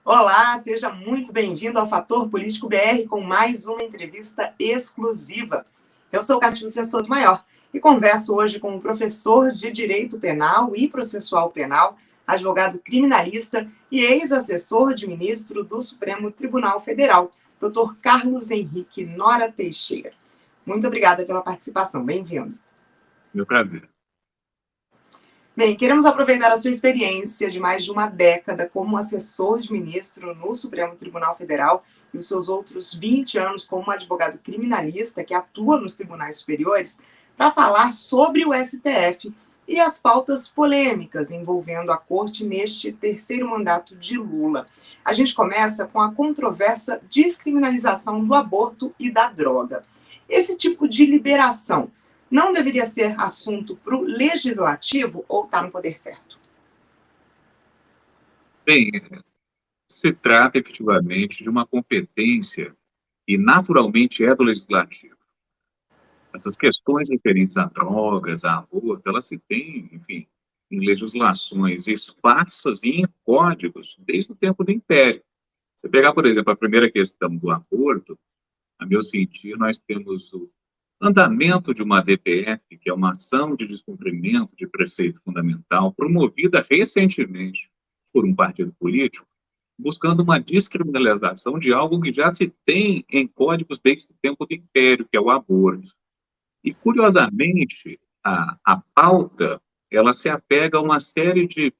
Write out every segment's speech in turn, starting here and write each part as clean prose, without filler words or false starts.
Olá, seja muito bem-vindo ao Fator Político BR com mais uma entrevista exclusiva. Eu sou Catiúcia Sotomayor e converso hoje com o professor de Direito Penal e Processual Penal, advogado criminalista e ex-assessor de ministro do Supremo Tribunal Federal, Dr. Carlos Henrique Nora Teixeira. Muito obrigada pela participação, bem-vindo. Meu prazer. Bem, queremos aproveitar a sua experiência de mais de uma década como assessor de ministro no Supremo Tribunal Federal e os seus outros 20 anos como advogado criminalista que atua nos tribunais superiores para falar sobre o STF e as pautas polêmicas envolvendo a corte neste terceiro mandato de Lula. A gente começa com a controversa descriminalização do aborto e da droga. Esse tipo de liberação não deveria ser assunto para o legislativo ou está no poder certo? Bem, se trata efetivamente de uma competência e naturalmente é do legislativo. Essas questões referentes a drogas, a aborto, elas se têm, enfim, em legislações esparsas e em códigos desde o tempo do Império. Se pegar, por exemplo, a primeira questão do aborto, a meu sentir, nós temos o andamento de uma DPF, que é uma ação de descumprimento de preceito fundamental, promovida recentemente por um partido político, buscando uma descriminalização de algo que já se tem em códigos desde o tempo do Império, que é o aborto. E, curiosamente, a pauta, ela se apega a uma série de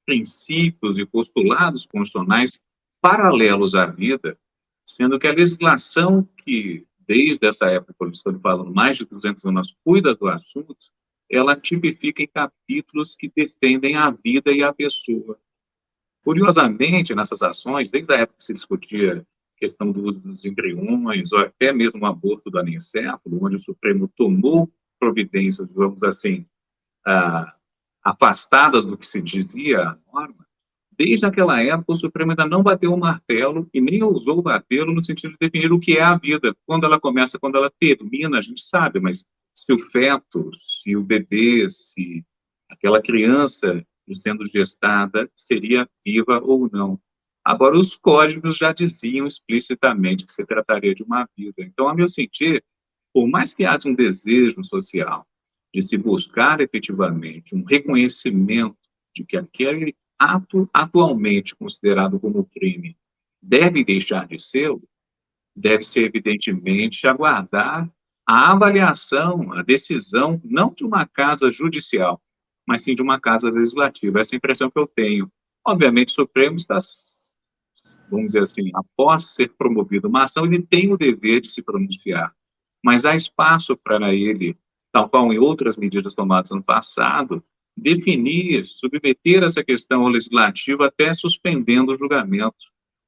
princípios e postulados constitucionais paralelos à vida, sendo que a legislação que, desde essa época, como estou falando, mais de 200 anos, cuida do assunto, ela tipifica em capítulos que defendem a vida e a pessoa. Curiosamente, nessas ações, desde a época que se discutia a questão do uso dos embriões, ou até mesmo o aborto do anencefalo, onde o Supremo tomou providências, vamos assim, ah, afastadas do que se dizia a norma, desde aquela época o Supremo ainda não bateu o martelo e nem ousou batê-lo no sentido de definir o que é a vida. Quando ela começa, quando ela termina, a gente sabe, mas se o feto, se o bebê, se aquela criança sendo gestada seria viva ou não. Agora, os códigos já diziam explicitamente que se trataria de uma vida. Então, a meu sentir, por mais que haja um desejo social de se buscar efetivamente um reconhecimento de que aquele ato atualmente considerado como crime deve deixar de ser, deve-se evidentemente aguardar a avaliação, a decisão, não de uma casa judicial, mas sim de uma casa legislativa. Essa é a impressão que eu tenho. Obviamente, o Supremo está, vamos dizer assim, após ser promovido uma ação, ele tem o dever de se pronunciar, mas há espaço para ele, tal qual em outras medidas tomadas no passado, definir, submeter essa questão ao legislativo até suspendendo o julgamento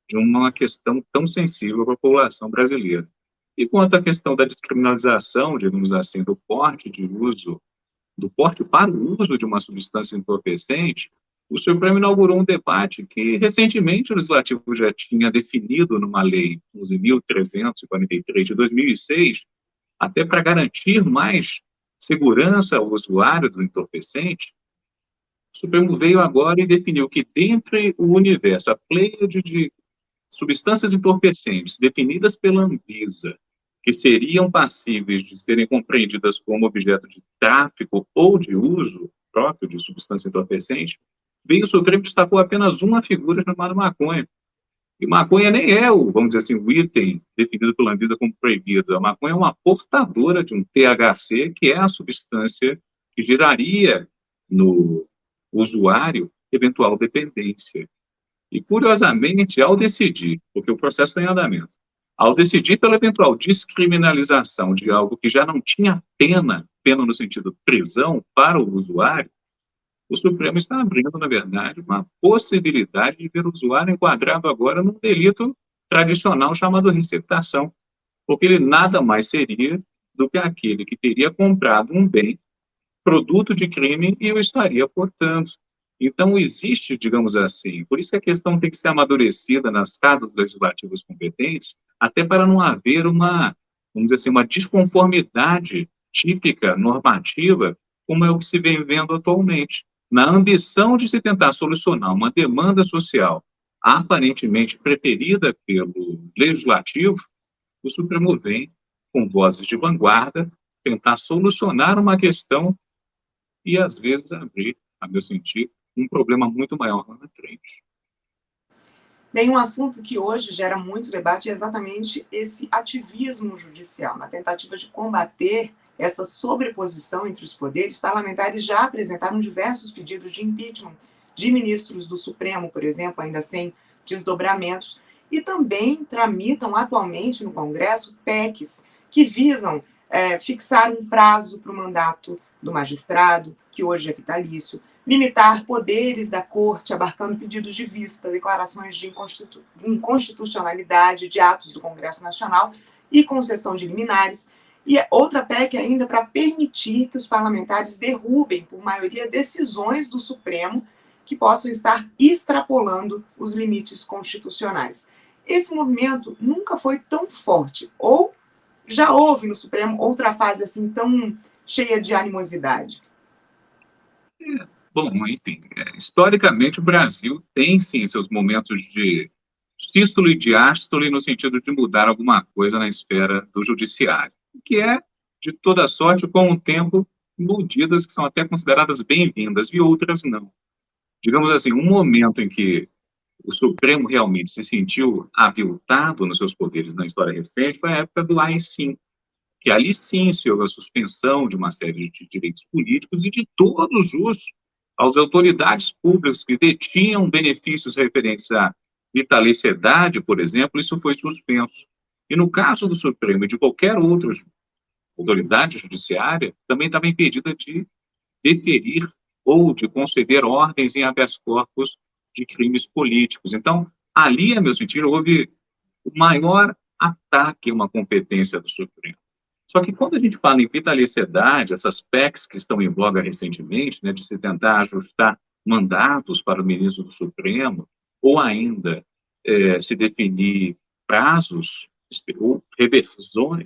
de uma questão tão sensível para a população brasileira. E quanto à questão da descriminalização, digamos assim, do porte de uso, do porte para o uso de uma substância entorpecente, o Supremo inaugurou um debate que recentemente o Legislativo já tinha definido numa lei 11.343 de 2006, até para garantir mais segurança ao usuário do entorpecente. O Supremo veio agora e definiu que, dentre o universo, a pleiade de substâncias entorpecentes definidas pela Anvisa, que seriam passíveis de serem compreendidas como objeto de tráfico ou de uso próprio de substância entorpecente, veio o Supremo destacou apenas uma figura chamada maconha. E maconha nem é o, vamos dizer assim, o item definido pela Anvisa como proibido. A maconha é uma portadora de um THC, que é a substância que geraria no usuário eventual dependência. E, curiosamente, ao decidir, porque o processo está em andamento, ao decidir pela eventual descriminalização de algo que já não tinha pena no sentido prisão para o usuário, o Supremo está abrindo, na verdade, uma possibilidade de ver o usuário enquadrado agora num delito tradicional chamado receptação, porque ele nada mais seria do que aquele que teria comprado um bem, produto de crime, e o estaria portando. Então, existe, digamos assim, por isso que a questão tem que ser amadurecida nas casas legislativas competentes, até para não haver uma, vamos dizer assim, uma desconformidade típica, normativa, como é o que se vem vendo atualmente. Na ambição de se tentar solucionar uma demanda social aparentemente preferida pelo Legislativo, o Supremo vem, com vozes de vanguarda, tentar solucionar uma questão e, às vezes, abrir, a meu sentir, um problema muito maior lá na frente. Bem, um assunto que hoje gera muito debate é exatamente esse ativismo judicial. Na tentativa de combater essa sobreposição entre os poderes, parlamentares já apresentaram diversos pedidos de impeachment de ministros do Supremo, por exemplo, ainda sem desdobramentos, e também tramitam atualmente no Congresso PECs que visam fixar um prazo para o mandato do magistrado, que hoje é vitalício, limitar poderes da corte, abarcando pedidos de vista, declarações de inconstitucionalidade de atos do Congresso Nacional e concessão de liminares. E outra PEC ainda para permitir que os parlamentares derrubem, por maioria, decisões do Supremo que possam estar extrapolando os limites constitucionais. Esse movimento nunca foi tão forte, ou já houve no Supremo outra fase assim tão cheia de animosidade? Bom, enfim, historicamente o Brasil tem, sim, seus momentos de sístole e diástole no sentido de mudar alguma coisa na esfera do judiciário, o que é, de toda sorte, com o tempo, medidas que são até consideradas bem-vindas e outras não. Digamos assim, um momento em que o Supremo realmente se sentiu aviltado nos seus poderes na história recente foi a época do AI-5, que ali sim se houve a suspensão de uma série de direitos políticos e de todos as autoridades públicas que detinham benefícios referentes à vitaliciedade, por exemplo, isso foi suspenso. E no caso do Supremo e de qualquer outra autoridade judiciária, também estava impedida de deferir ou de conceder ordens em habeas corpus de crimes políticos. Então, ali, a meu sentir, houve o maior ataque a uma competência do Supremo. Só que quando a gente fala em vitaliciedade, essas PECs que estão em voga recentemente, né, de se tentar ajustar mandatos para o ministro do Supremo, ou ainda se definir prazos ou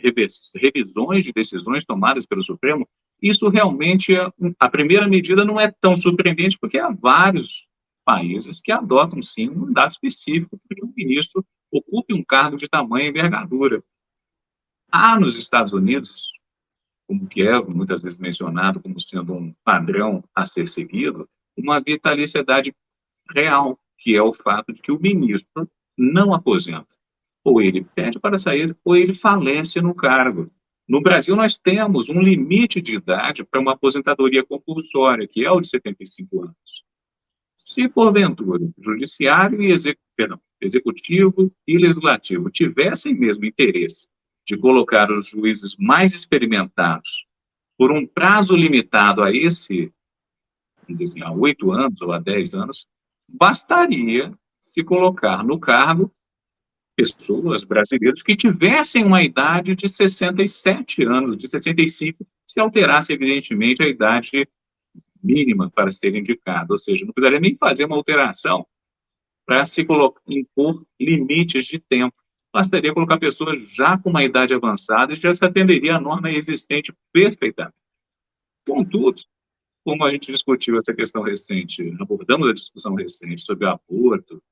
revisões de decisões tomadas pelo Supremo, isso realmente, a primeira medida não é tão surpreendente, porque há vários países que adotam, sim, um mandato específico para que o ministro ocupe um cargo de tamanha envergadura. Há nos Estados Unidos, como que é muitas vezes mencionado como sendo um padrão a ser seguido, uma vitaliciedade real, que é o fato de que o ministro não aposenta. Ou ele pede para sair, ou ele falece no cargo. No Brasil, nós temos um limite de idade para uma aposentadoria compulsória, que é o de 75 anos. Se, porventura, judiciário e executivo e legislativo tivessem mesmo interesse de colocar os juízes mais experimentados por um prazo limitado a esse, vamos dizer assim, a 8 anos ou a 10 anos, bastaria se colocar no cargo pessoas brasileiras que tivessem uma idade de 67 anos, de 65, se alterasse, evidentemente, a idade mínima para ser indicado, ou seja, não precisaria nem fazer uma alteração para se impor limites de tempo. Bastaria colocar pessoas já com uma idade avançada e já se atenderia à norma existente perfeitamente. Contudo, como a gente discutiu essa questão recente, abordamos a discussão recente sobre aborto,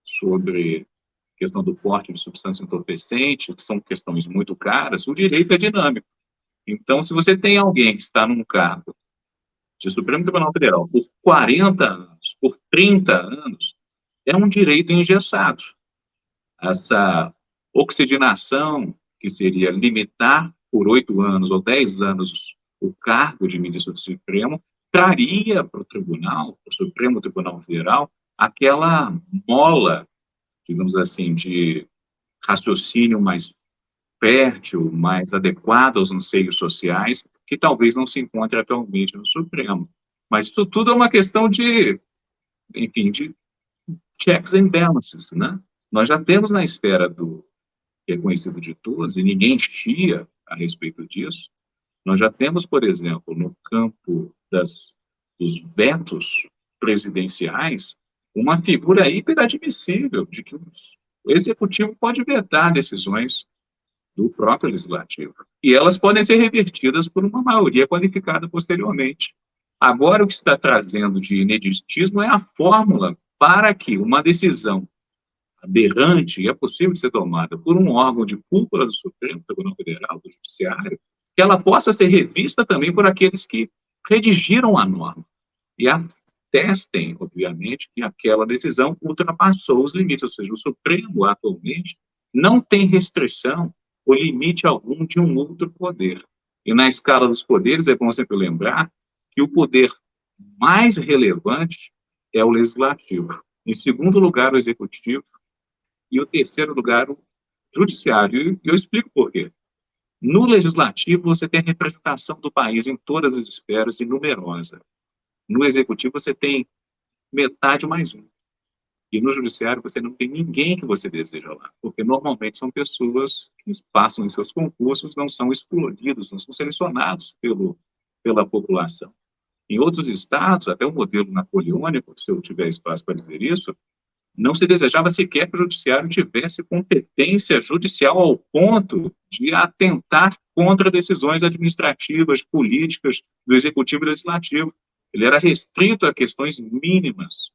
sobre a questão do porte de substância entorpecente, que são questões muito caras, o direito é dinâmico. Então, se você tem alguém que está num cargo de Supremo Tribunal Federal por 40 anos, por 30 anos, é um direito engessado. Essa oxigenação, que seria limitar por 8 anos ou 10 anos o cargo de ministro do Supremo, traria para o Tribunal, para o Supremo Tribunal Federal, aquela mola, digamos assim, de raciocínio mais fértil, mais adequado aos anseios sociais, que talvez não se encontre atualmente no Supremo. Mas isso tudo é uma questão de, enfim, de checks and balances, né? Nós já temos na esfera do que é conhecido de todos, e ninguém chia a respeito disso, nós já temos, por exemplo, no campo dos vetos presidenciais, uma figura hiperadmissível de que o executivo pode vetar decisões do próprio legislativo. E elas podem ser revertidas por uma maioria qualificada posteriormente. Agora, o que está trazendo de ineditismo é a fórmula para que uma decisão aberrante e é possível de ser tomada por um órgão de cúpula do Supremo Tribunal Federal, do Judiciário, que ela possa ser revista também por aqueles que redigiram a norma e atestem, obviamente, que aquela decisão ultrapassou os limites, ou seja, o Supremo atualmente não tem restrição ou limite algum de um outro poder. E na escala dos poderes, é bom sempre lembrar que o poder mais relevante é o legislativo. Em segundo lugar, o executivo. E o terceiro lugar, o judiciário. E eu explico por quê. No legislativo, você tem a representação do país em todas as esferas e numerosa. No executivo, você tem metade mais um. E no judiciário, você não tem ninguém que você deseja lá, porque normalmente são pessoas que passam em seus concursos, não são escolhidos, não são selecionados pela população. Em outros estados, até o modelo napoleônico, se eu tiver espaço para dizer isso, não se desejava sequer que o judiciário tivesse competência judicial ao ponto de atentar contra decisões administrativas, políticas do executivo e legislativo. Ele era restrito a questões mínimas,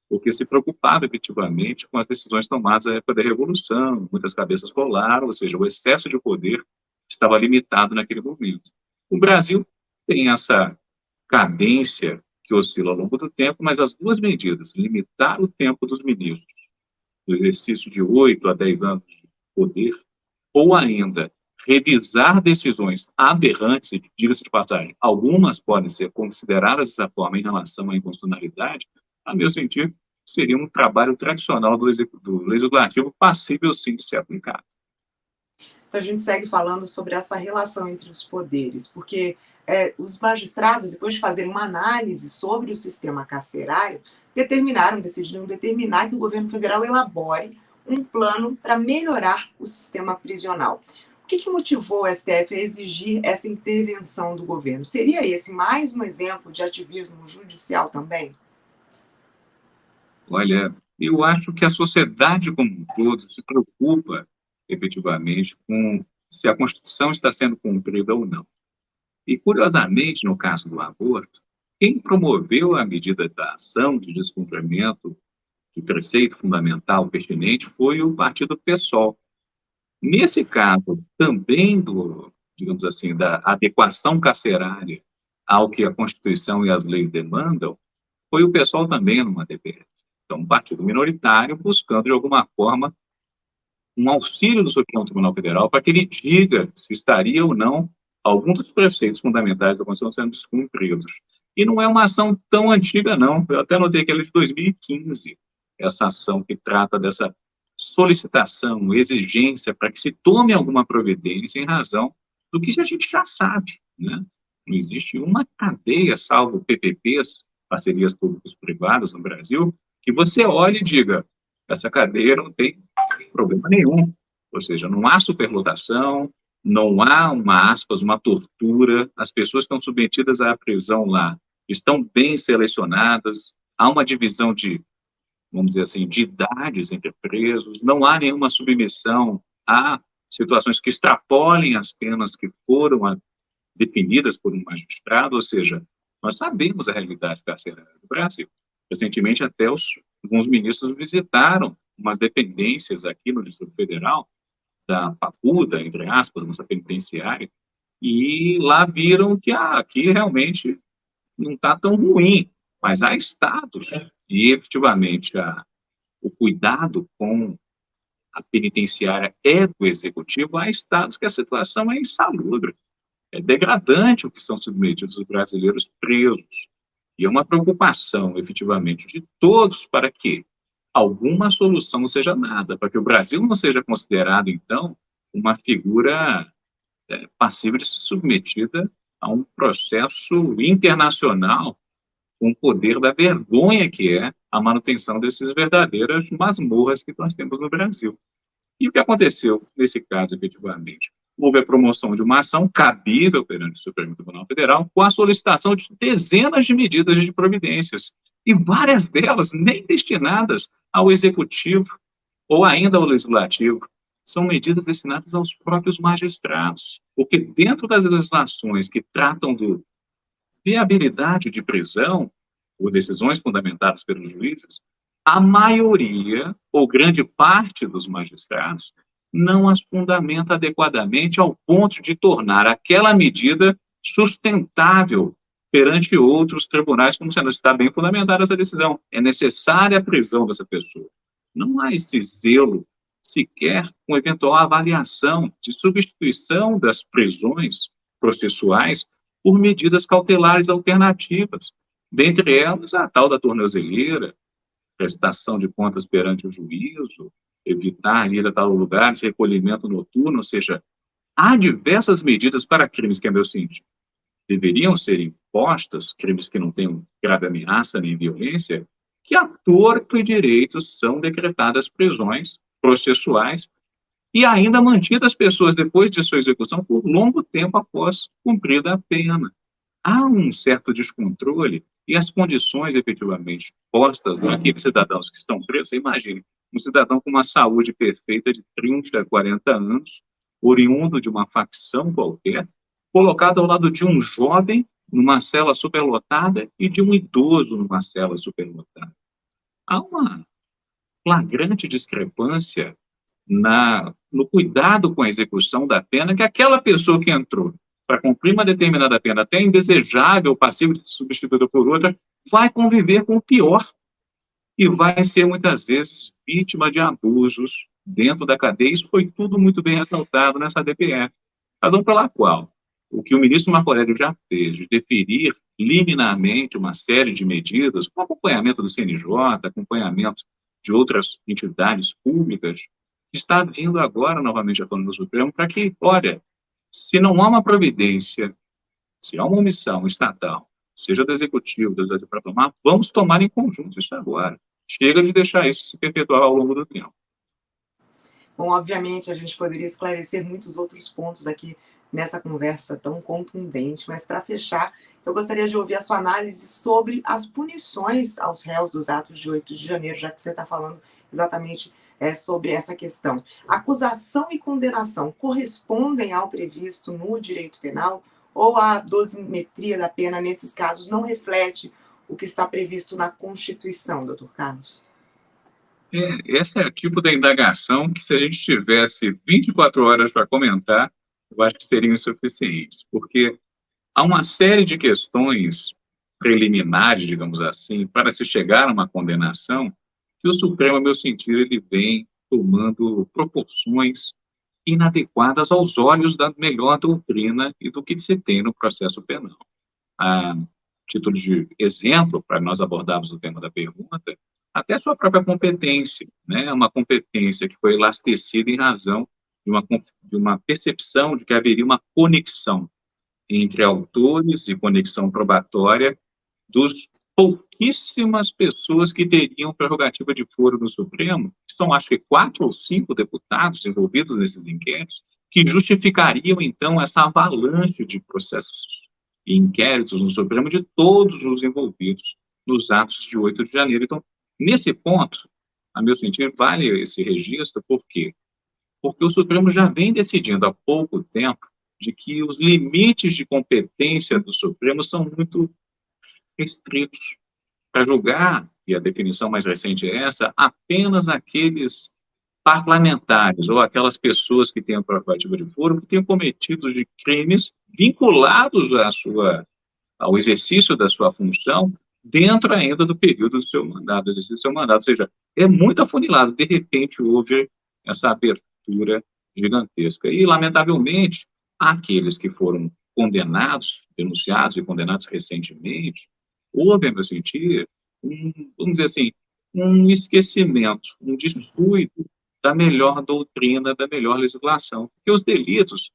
porque se preocupava efetivamente com as decisões tomadas na época da Revolução, muitas cabeças rolaram, ou seja, o excesso de poder estava limitado naquele momento. O Brasil tem essa cadência que oscila ao longo do tempo, mas as duas medidas, limitar o tempo dos ministros, do exercício de 8 a 10 anos de poder, ou ainda revisar decisões aberrantes, e diga-se de passagem, algumas podem ser consideradas dessa forma em relação à inconstitucionalidade, a meu sentido, seria um trabalho tradicional do legislativo passível, sim, de ser aplicado. Então, a gente segue falando sobre essa relação entre os poderes, porque os magistrados, depois de fazerem uma análise sobre o sistema carcerário, decidiram determinar que o governo federal elabore um plano para melhorar o sistema prisional. O que motivou o STF a exigir essa intervenção do governo? Seria esse mais um exemplo de ativismo judicial também? Olha, eu acho que a sociedade como um todo se preocupa, efetivamente, com se a Constituição está sendo cumprida ou não. E, curiosamente, no caso do aborto, quem promoveu a medida da ação de descumprimento do preceito fundamental pertinente foi o partido PSOL. Nesse caso, também digamos assim, da adequação carcerária ao que a Constituição e as leis demandam, foi o PSOL também numa DPF. Então, um partido minoritário buscando, de alguma forma, um auxílio do Supremo Tribunal Federal para que ele diga se estaria ou não algum dos preceitos fundamentais da Constituição sendo descumpridos. E não é uma ação tão antiga, não. Eu até notei que ela é de 2015, essa ação que trata dessa solicitação, exigência para que se tome alguma providência em razão do que a gente já sabe, né? Não existe uma cadeia, salvo PPPs, parcerias públicos-privadas no Brasil, que você olhe e diga, essa cadeia não tem problema nenhum. Ou seja, não há superlotação, não há uma tortura, as pessoas estão submetidas à prisão lá, estão bem selecionadas, há uma divisão de, vamos dizer assim, de idades entre presos, não há nenhuma submissão a situações que extrapolem as penas que foram definidas por um magistrado, ou seja, nós sabemos a realidade carcerária do Brasil. Recentemente, até alguns ministros visitaram umas dependências aqui no Distrito Federal, da papuda, entre aspas, nossa penitenciária, e lá viram que aqui realmente não está tão ruim, mas há estados, e efetivamente o cuidado com a penitenciária é do executivo, há estados que a situação é insalubre, é degradante o que são submetidos os brasileiros presos, e é uma preocupação, efetivamente, de todos para que alguma solução não seja nada, para que o Brasil não seja considerado, então, uma figura passível de ser submetida a um processo internacional com o poder da vergonha que é a manutenção dessas verdadeiras masmorras que nós temos no Brasil. E o que aconteceu nesse caso, efetivamente? Houve a promoção de uma ação cabível perante o Supremo Tribunal Federal com a solicitação de dezenas de medidas de providências, e várias delas nem destinadas ao Executivo ou ainda ao Legislativo. São medidas destinadas aos próprios magistrados, porque dentro das legislações que tratam de viabilidade de prisão ou decisões fundamentadas pelos juízes, a maioria, ou grande parte dos magistrados, não as fundamenta adequadamente ao ponto de tornar aquela medida sustentável perante outros tribunais, como sendo está bem fundamentada essa decisão. É necessária a prisão dessa pessoa. Não há esse zelo sequer com eventual avaliação de substituição das prisões processuais por medidas cautelares alternativas, dentre elas a tal da tornozeleira, prestação de contas perante o juízo, evitar ir a tal lugar, esse recolhimento noturno, ou seja, há diversas medidas para crimes que, a meu sentido, deveriam ser impostas, crimes que não tenham grave ameaça nem violência, que a torto e direito são decretadas prisões processuais e ainda mantidas pessoas depois de sua execução por longo tempo após cumprida a pena. Há um certo descontrole e as condições efetivamente postas naqueles cidadãos que estão presos. Você imagine, um cidadão com uma saúde perfeita de 30, 40 anos, oriundo de uma facção qualquer, colocado ao lado de um jovem numa cela superlotada e de um idoso numa cela superlotada. Há uma flagrante discrepância no cuidado com a execução da pena que aquela pessoa que entrou para cumprir uma determinada pena, até indesejável, passivo de ser substituída por outra, vai conviver com o pior e vai ser, muitas vezes, vítima de abusos dentro da cadeia. Isso foi tudo muito bem ressaltado nessa DPF. Razão pela qual o que o ministro Marco Aurélio já fez de deferir liminarmente uma série de medidas, com acompanhamento do CNJ, acompanhamento de outras entidades públicas, está vindo agora novamente à tona do Supremo para que, olha, se não há uma providência, se há uma omissão estatal, seja do Executivo, do Executivo para tomar, vamos tomar em conjunto isso agora. Chega de deixar isso se perpetuar ao longo do tempo. Bom, obviamente, a gente poderia esclarecer muitos outros pontos aqui nessa conversa tão contundente, mas para fechar, eu gostaria de ouvir a sua análise sobre as punições aos réus dos atos de 8 de janeiro, já que você está falando exatamente sobre essa questão. Acusação e condenação correspondem ao previsto no direito penal ou a dosimetria da pena, nesses casos, não reflete o que está previsto na Constituição, doutor Carlos? Esse é o tipo da indagação que, se a gente tivesse 24 horas para comentar, eu acho que seriam insuficientes, porque há uma série de questões preliminares, digamos assim, para se chegar a uma condenação, que o Supremo, a meu sentido, ele vem tomando proporções inadequadas aos olhos da melhor doutrina e do que se tem no processo penal. A título de exemplo, para nós abordarmos o tema da pergunta, até a sua própria competência, né? Uma competência que foi elastecida em razão de uma percepção de que haveria uma conexão entre autores e conexão probatória dos pouquíssimas pessoas que teriam prerrogativa de foro no Supremo, que são, acho que, 4 ou 5 deputados envolvidos nesses inquéritos, que justificariam, então, essa avalanche de processos e inquéritos no Supremo de todos os envolvidos nos atos de 8 de janeiro. Então, nesse ponto, a meu sentir, vale esse registro, por quê? Porque o Supremo já vem decidindo há pouco tempo de que os limites de competência do Supremo são muito restritos para julgar, e a definição mais recente é essa, apenas aqueles parlamentares ou aquelas pessoas que têm a prerrogativa de foro que tenham cometido de crimes vinculados ao exercício da sua função dentro ainda do período do seu mandato, do exercício do seu mandato. Ou seja, é muito afunilado. De repente, houve essa abertura gigantesca. E, lamentavelmente, aqueles que foram condenados, denunciados e condenados recentemente, houve, a meu sentir, vamos dizer assim, um esquecimento, um descuido da melhor doutrina, da melhor legislação. Porque os delitos,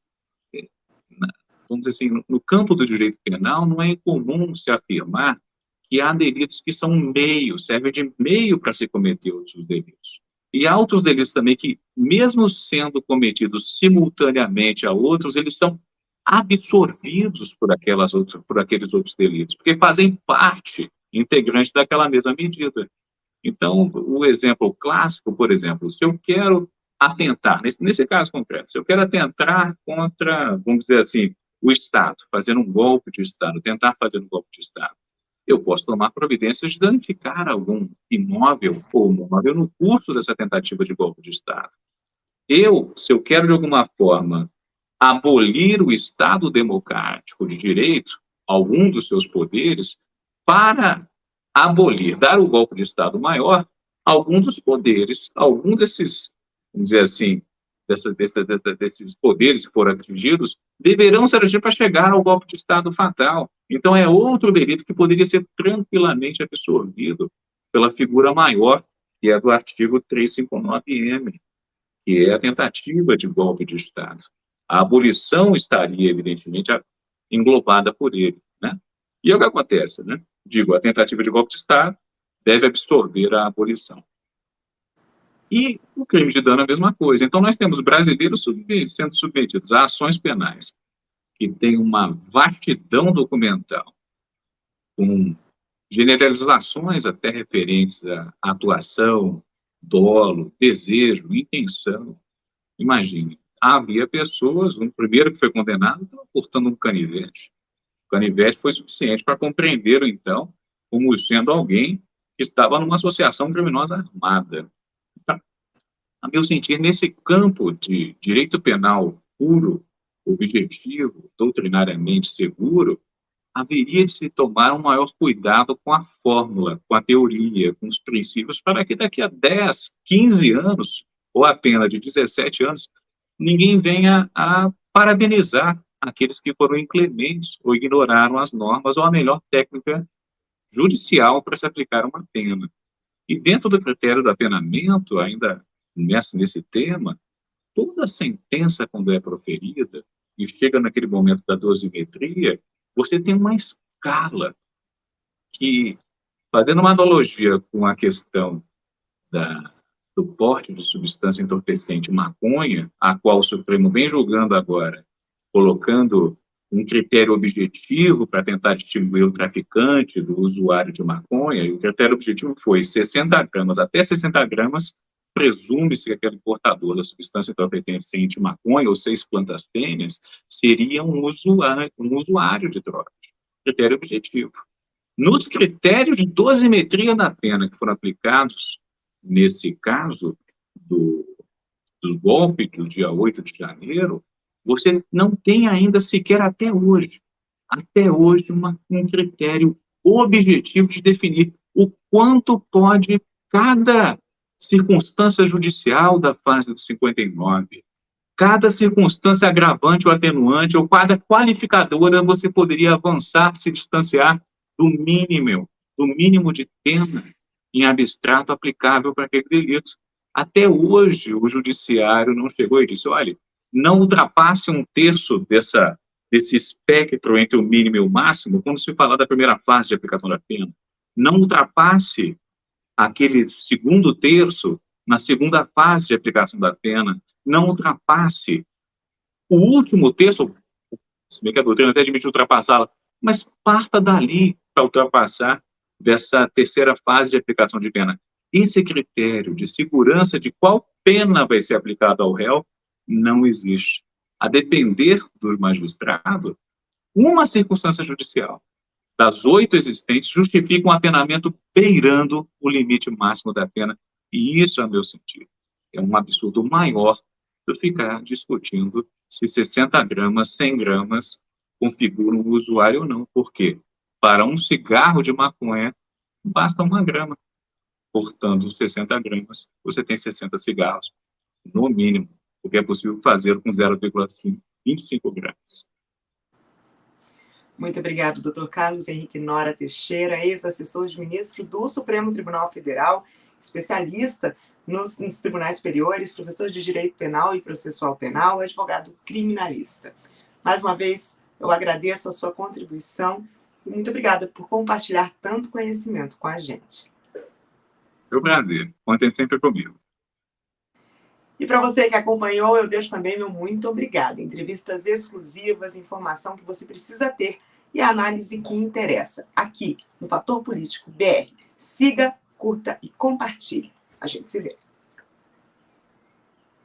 vamos dizer assim, no campo do direito penal, não é incomum se afirmar que há delitos que são meio, servem de meio para se cometer outros delitos. E há outros delitos também que, mesmo sendo cometidos simultaneamente a outros, eles são absorvidos por aqueles outros delitos, porque fazem parte integrante daquela mesma medida. Então, o exemplo clássico, por exemplo, se eu quero atentar, nesse caso concreto, se eu quero atentar contra, vamos dizer assim, o Estado, fazendo um golpe de Estado, tentar fazer um golpe de Estado, eu posso tomar providências de danificar algum imóvel ou móvel no curso dessa tentativa de golpe de Estado. Se eu quero de alguma forma abolir o Estado democrático de direito, algum dos seus poderes, para abolir, dar o golpe de Estado maior, algum dos poderes, algum desses, vamos dizer assim, desses poderes que foram atingidos, deverão ser agidos para chegar ao golpe de Estado fatal. Então, é outro delito que poderia ser tranquilamente absorvido pela figura maior, que é do artigo 359-M, que é a tentativa de golpe de Estado. A abolição estaria, evidentemente, englobada por ele, né? E é o que acontece, né? Digo, a tentativa de golpe de Estado deve absorver a abolição. E o crime de dano é a mesma coisa. Então, nós temos brasileiros sendo submetidos a ações penais que têm uma vastidão documental, com generalizações até referentes à atuação, dolo, desejo, intenção. Imagine, havia pessoas, o primeiro que foi condenado estava portando um canivete. O canivete foi suficiente para compreender, então, como sendo alguém que estava numa associação criminosa armada. A meu sentir, nesse campo de direito penal puro, objetivo, doutrinariamente seguro, haveria de se tomar um maior cuidado com a fórmula, com a teoria, com os princípios, para que daqui a 10, 15 anos, ou apenas de 17 anos, ninguém venha a parabenizar aqueles que foram inclementes ou ignoraram as normas ou a melhor técnica judicial para se aplicar uma pena. E dentro do critério do apenamento, ainda nesse tema, toda sentença, quando é proferida, e chega naquele momento da dosimetria, você tem uma escala que, fazendo uma analogia com a questão do porte de substância entorpecente maconha, a qual o Supremo vem julgando agora, colocando um critério objetivo para tentar distinguir o traficante do usuário de maconha, e o critério objetivo foi 60 gramas, até 60 gramas, presume-se que aquele portador da substância entorpecente maconha, ou 6 plantas fêmeas, seria um usuário de drogas. Critério objetivo. Nos critérios de dosimetria da pena que foram aplicados nesse caso do golpe do dia 8 de janeiro, você não tem ainda sequer até hoje um critério objetivo de definir o quanto pode cada circunstância judicial da fase do 59, cada circunstância agravante ou atenuante, ou cada qualificadora você poderia avançar, se distanciar do mínimo de pena em abstrato aplicável para aquele delito. Até hoje, o judiciário não chegou e disse, olha, não ultrapasse um terço desse espectro entre o mínimo e o máximo quando se falar da primeira fase de aplicação da pena. Não ultrapasse aquele segundo terço na segunda fase de aplicação da pena. Não ultrapasse o último terço, se bem que a doutrina até admite ultrapassá-la, mas parta dali para ultrapassar dessa terceira fase de aplicação de pena. Esse critério de segurança de qual pena vai ser aplicada ao réu não existe. A depender do magistrado, uma circunstância judicial das 8 existentes justifica um apenamento beirando o limite máximo da pena, e isso, a meu sentido, é um absurdo maior do que ficar discutindo se 60 gramas, 100 gramas configuram o usuário ou não, porque para um cigarro de maconha basta 1 grama. Portanto, 60 gramas, você tem 60 cigarros, no mínimo, o que é possível fazer com 0,5, 25 gramas. Muito obrigado, Dr. Carlos Henrique Nora Teixeira, ex-assessor de ministro do Supremo Tribunal Federal, especialista nos tribunais superiores, professor de Direito Penal e Processual Penal, advogado criminalista. Mais uma vez, eu agradeço a sua contribuição e muito obrigada por compartilhar tanto conhecimento com a gente. Eu prazer. Contem sempre comigo. E para você que acompanhou, eu deixo também meu muito obrigada. Entrevistas exclusivas, informação que você precisa ter e a análise que interessa aqui no Fator Político BR. Siga, curta e compartilhe. A gente se vê.